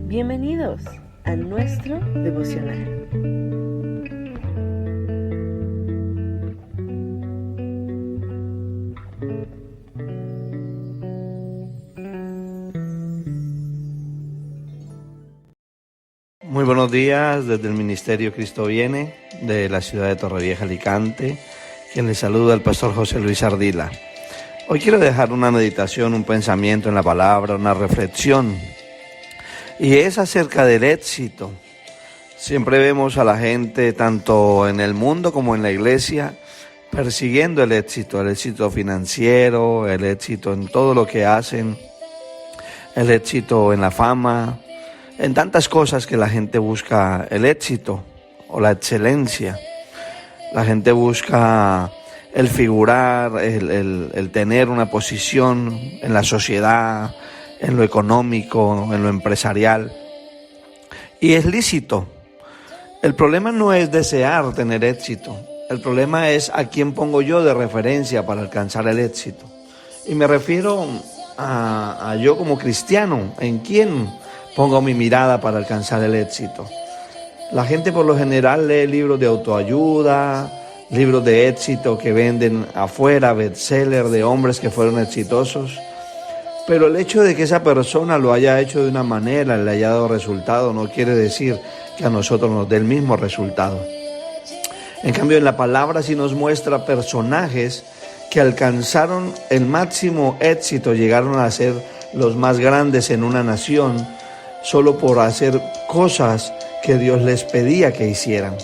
Bienvenidos a nuestro devocional. Muy buenos días desde el Ministerio Cristo Viene de la ciudad de Torrevieja, Alicante. Quien les saluda el pastor José Luis Ardila. Hoy quiero dejar una meditación, un pensamiento en la palabra, una reflexión. Y es acerca del éxito. Siempre vemos a la gente, tanto en el mundo como en la iglesia, persiguiendo el éxito financiero, el éxito en todo lo que hacen, el éxito en la fama, en tantas cosas que la gente busca el éxito o la excelencia. La gente busca el figurar, el tener una posición en la sociedad, en lo económico, en lo empresarial. Y es lícito. El problema no es desear tener éxito. El problema es a quién pongo yo de referencia para alcanzar el éxito. Y me refiero a yo como cristiano, en quién pongo mi mirada para alcanzar el éxito. La gente por lo general lee libros de autoayuda, libros de éxito que venden afuera, bestseller de hombres que fueron exitosos. Pero el hecho de que esa persona lo haya hecho de una manera, le haya dado resultado, no quiere decir que a nosotros nos dé el mismo resultado. En cambio, en la palabra sí nos muestra personajes que alcanzaron el máximo éxito, llegaron a ser los más grandes en una nación, solo por hacer cosas que Dios les pedía que hicieran.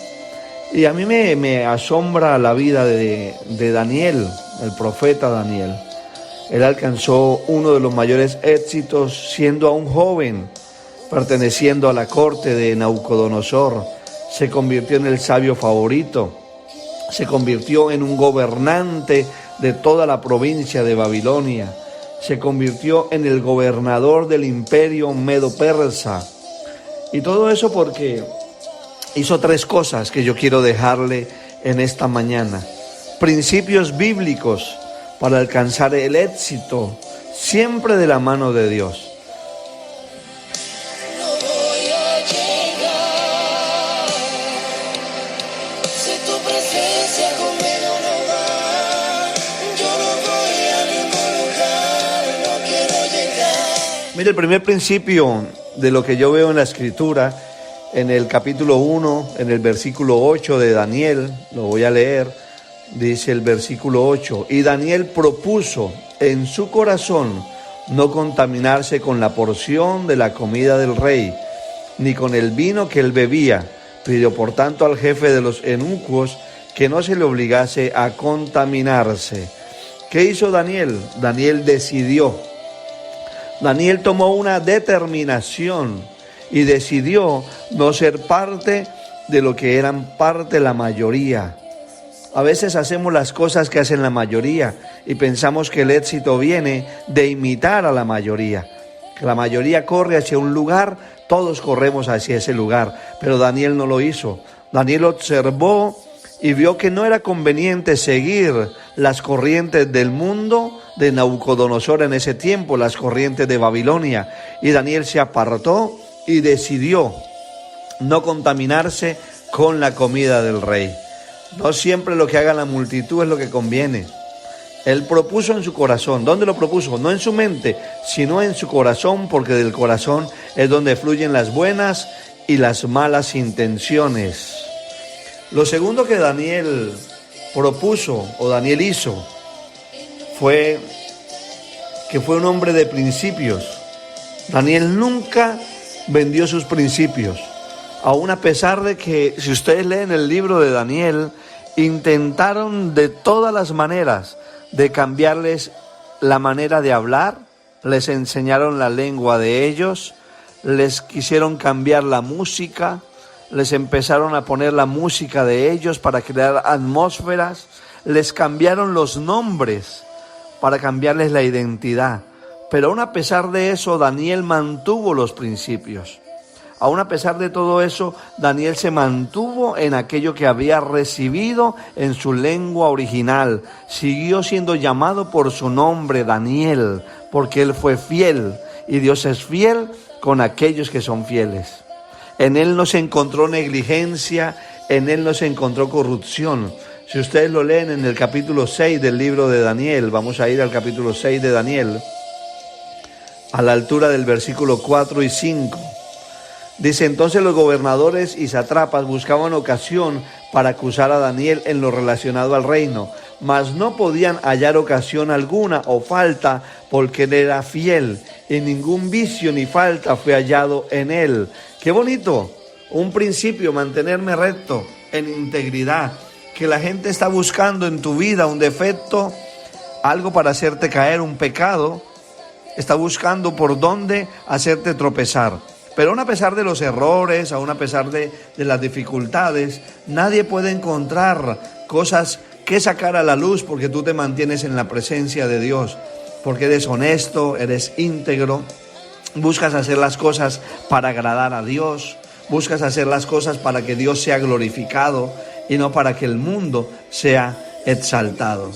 Y a mí me asombra la vida de Daniel, el profeta Daniel. Él alcanzó uno de los mayores éxitos siendo aún joven, perteneciendo a la corte de Nabucodonosor. Se convirtió en el sabio favorito, se convirtió en un gobernante de toda la provincia de Babilonia. Se convirtió en el gobernador del imperio medo-persa. Y todo eso porque hizo tres cosas que yo quiero dejarle en esta mañana. Principios bíblicos para alcanzar el éxito, siempre de la mano de Dios. Mire, el primer principio de lo que yo veo en la Escritura, en el capítulo 1, en el versículo 8 de Daniel, lo voy a leer, dice el versículo 8, y Daniel propuso en su corazón no contaminarse con la porción de la comida del rey, ni con el vino que él bebía. Pidió por tanto al jefe de los eunucos que no se le obligase a contaminarse. ¿Qué hizo Daniel? Daniel decidió. Daniel tomó una determinación y decidió no ser parte de lo que eran parte la mayoría. A veces hacemos las cosas que hacen la mayoría y pensamos que el éxito viene de imitar a la mayoría. Que la mayoría corre hacia un lugar, todos corremos hacia ese lugar, pero Daniel no lo hizo. Daniel observó y vio que no era conveniente seguir las corrientes del mundo de Nabucodonosor en ese tiempo, las corrientes de Babilonia. Y Daniel se apartó y decidió no contaminarse con la comida del rey. No siempre lo que haga la multitud es lo que conviene. Él propuso en su corazón. ¿Dónde lo propuso? No en su mente, sino en su corazón, porque del corazón es donde fluyen las buenas y las malas intenciones. Lo segundo que Daniel propuso o Daniel hizo fue que fue un hombre de principios. Daniel nunca vendió sus principios, aún a pesar de que, si ustedes leen el libro de Daniel, intentaron de todas las maneras de cambiarles la manera de hablar, les enseñaron la lengua de ellos, les quisieron cambiar la música, les empezaron a poner la música de ellos para crear atmósferas, les cambiaron los nombres para cambiarles la identidad. Pero aún a pesar de eso, Daniel mantuvo los principios. Aún a pesar de todo eso, Daniel se mantuvo en aquello que había recibido en su lengua original. Siguió siendo llamado por su nombre, Daniel, porque él fue fiel y Dios es fiel con aquellos que son fieles. En Él no se encontró negligencia, en Él no se encontró corrupción. Si ustedes lo leen en el capítulo 6 del libro de Daniel, vamos a ir al capítulo 6 de Daniel, a la altura del versículo 4 y 5. Dice: entonces los gobernadores y satrapas buscaban ocasión para acusar a Daniel en lo relacionado al reino, mas no podían hallar ocasión alguna o falta, porque él era fiel, y ningún vicio ni falta fue hallado en él. ¡Qué bonito! Un principio, mantenerme recto, en integridad. Que la gente está buscando en tu vida un defecto, algo para hacerte caer, un pecado. Está buscando por dónde hacerte tropezar. Pero aún a pesar de los errores, aún a pesar de las dificultades, nadie puede encontrar cosas que sacar a la luz, porque tú te mantienes en la presencia de Dios, porque eres honesto, eres íntegro, buscas hacer las cosas para agradar a Dios, buscas hacer las cosas para que Dios sea glorificado y no para que el mundo sea exaltado.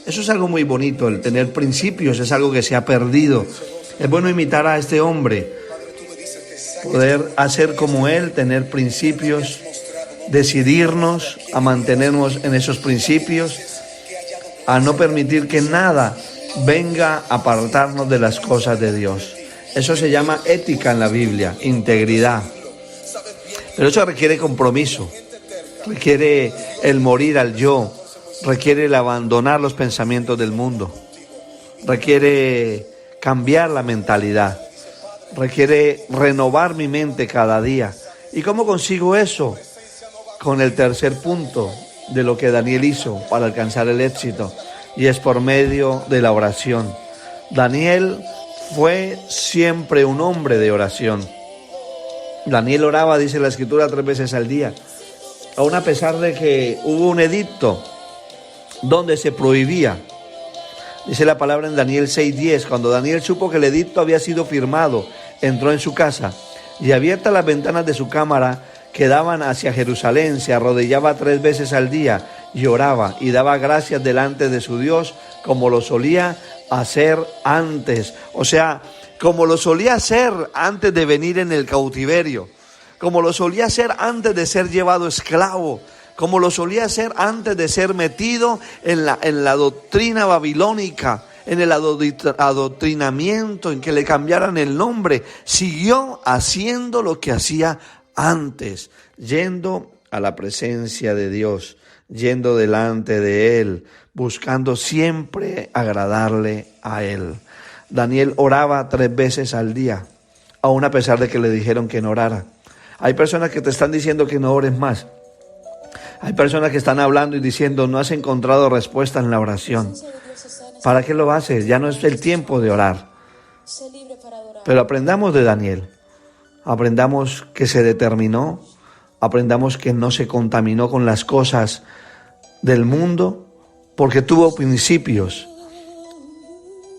Eso es algo muy bonito, el tener principios es algo que se ha perdido. Es bueno imitar a este hombre, poder hacer como él, tener principios, decidirnos a mantenernos en esos principios, a no permitir que nada venga a apartarnos de las cosas de Dios. Eso se llama ética en la Biblia, integridad. Pero eso requiere compromiso, requiere el morir al yo, requiere el abandonar los pensamientos del mundo, requiere cambiar la mentalidad, requiere renovar mi mente cada día. ¿Y cómo consigo eso? Con el tercer punto de lo que Daniel hizo para alcanzar el éxito, y es por medio de la oración. Daniel fue siempre un hombre de oración. Daniel oraba, dice la Escritura, 3 veces al día, aun a pesar de que hubo un edicto donde se prohibía. Dice la palabra en Daniel 6:10, cuando Daniel supo que el edicto había sido firmado, entró en su casa y abiertas las ventanas de su cámara que daban hacia Jerusalén, se arrodillaba 3 veces al día y oraba y daba gracias delante de su Dios, como lo solía hacer antes. O sea, como lo solía hacer antes de venir en el cautiverio, como lo solía hacer antes de ser llevado esclavo, como lo solía hacer antes de ser metido en la doctrina babilónica, en el adoctrinamiento, en que le cambiaran el nombre. Siguió haciendo lo que hacía antes, yendo a la presencia de Dios, yendo delante de Él, buscando siempre agradarle a Él. Daniel oraba 3 veces al día, aun a pesar de que le dijeron que no orara. Hay personas que te están diciendo que no ores más. Hay personas que están hablando y diciendo: no has encontrado respuesta en la oración. ¿Para qué lo haces? Ya no es el tiempo de orar. Pero aprendamos de Daniel. Aprendamos que se determinó. Aprendamos que no se contaminó con las cosas del mundo, porque tuvo principios.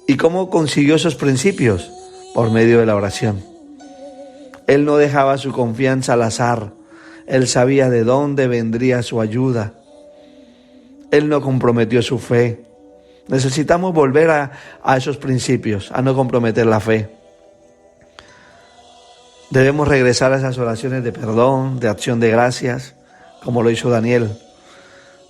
¿Y cómo consiguió esos principios? Por medio de la oración. Él no dejaba su confianza al azar. Él sabía de dónde vendría su ayuda. Él no comprometió su fe. Necesitamos volver a esos principios, a no comprometer la fe. Debemos regresar a esas oraciones de perdón, de acción de gracias, como lo hizo Daniel.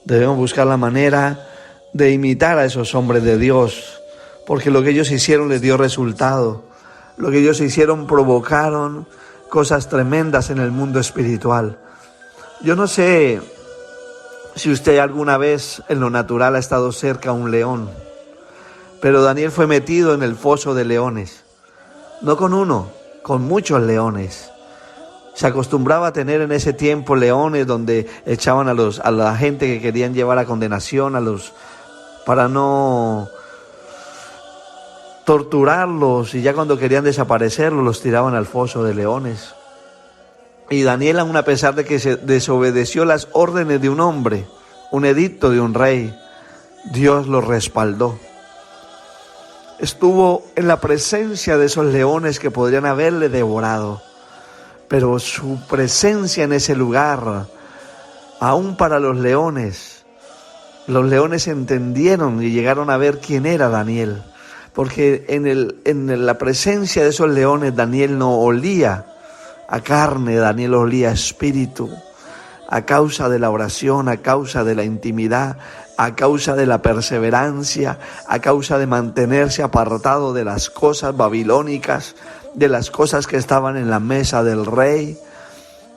Debemos buscar la manera de imitar a esos hombres de Dios, porque lo que ellos hicieron les dio resultado. Lo que ellos hicieron provocaron cosas tremendas en el mundo espiritual. Yo no sé si usted alguna vez en lo natural ha estado cerca a un león, pero Daniel fue metido en el foso de leones, no con uno, con muchos leones. Se acostumbraba a tener en ese tiempo leones donde echaban a la gente que querían llevar a condenación, para no torturarlos, y ya cuando querían desaparecerlos los tiraban al foso de leones. Y Daniel, aun a pesar de que se desobedeció las órdenes de un hombre, un edicto de un rey, Dios lo respaldó. Estuvo en la presencia de esos leones que podrían haberle devorado, pero su presencia en ese lugar, aún para los leones entendieron y llegaron a ver quién era Daniel. porque en la presencia de esos leones Daniel no olía a carne, Daniel olía a espíritu, a causa de la oración, a causa de la intimidad, a causa de la perseverancia, a causa de mantenerse apartado de las cosas babilónicas, de las cosas que estaban en la mesa del rey.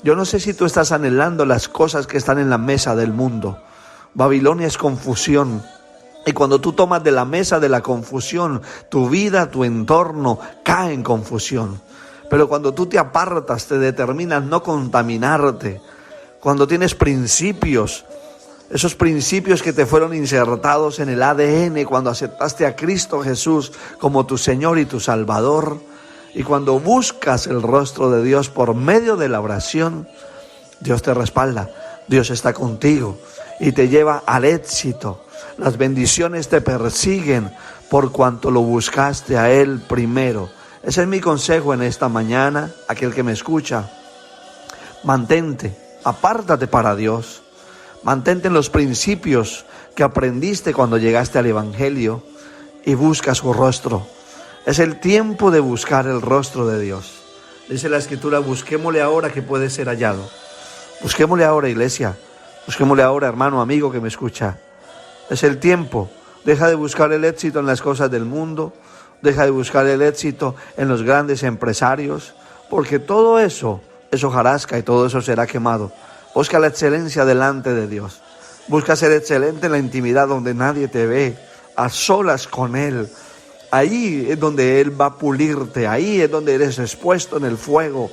Yo no sé si tú estás anhelando las cosas que están en la mesa del mundo. Babilonia es confusión. Y cuando tú tomas de la mesa de la confusión, tu vida, tu entorno cae en confusión. Pero cuando tú te apartas, te determinas no contaminarte. Cuando tienes principios, esos principios que te fueron insertados en el ADN cuando aceptaste a Cristo Jesús como tu Señor y tu Salvador, y cuando buscas el rostro de Dios por medio de la oración, Dios te respalda, Dios está contigo y te lleva al éxito. Las bendiciones te persiguen por cuanto lo buscaste a Él primero. Ese es mi consejo en esta mañana, aquel que me escucha. Mantente, apártate para Dios. Mantente en los principios que aprendiste cuando llegaste al Evangelio y busca su rostro. Es el tiempo de buscar el rostro de Dios. Dice la Escritura, busquémosle ahora que puede ser hallado. Busquémosle ahora, iglesia. Busquémosle ahora, hermano, amigo que me escucha. Es el tiempo. Deja de buscar el éxito en las cosas del mundo. Deja de buscar el éxito en los grandes empresarios. Porque todo eso es hojarasca y todo eso será quemado. Busca la excelencia delante de Dios. Busca ser excelente en la intimidad donde nadie te ve. A solas con Él. Ahí es donde Él va a pulirte. Ahí es donde eres expuesto en el fuego.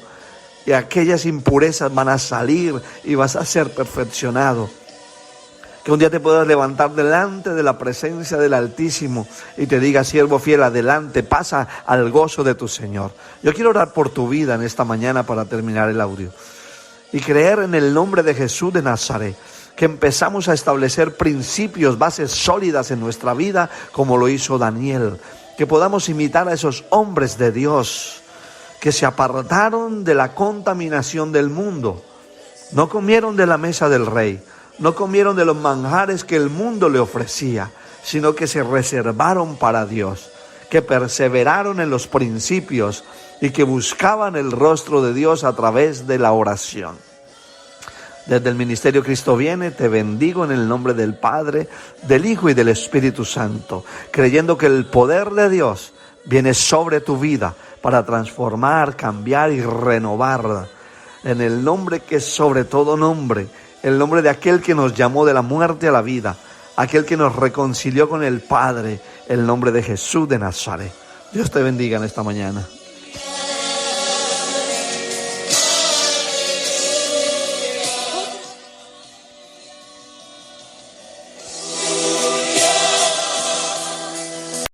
Y aquellas impurezas van a salir y vas a ser perfeccionado. Que un día te puedas levantar delante de la presencia del Altísimo y te diga, siervo fiel, adelante, pasa al gozo de tu Señor. Yo quiero orar por tu vida en esta mañana para terminar el audio. Y creer en el nombre de Jesús de Nazaret, que empezamos a establecer principios, bases sólidas en nuestra vida, como lo hizo Daniel. Que podamos imitar a esos hombres de Dios que se apartaron de la contaminación del mundo. No comieron de la mesa del rey, no comieron de los manjares que el mundo le ofrecía, sino que se reservaron para Dios, que perseveraron en los principios y que buscaban el rostro de Dios a través de la oración. Desde el Ministerio Cristo Viene, te bendigo en el nombre del Padre, del Hijo y del Espíritu Santo, creyendo que el poder de Dios viene sobre tu vida para transformar, cambiar y renovar. En el nombre que es sobre todo nombre, el nombre de aquel que nos llamó de la muerte a la vida, aquel que nos reconcilió con el Padre, el nombre de Jesús de Nazaret. Dios te bendiga en esta mañana.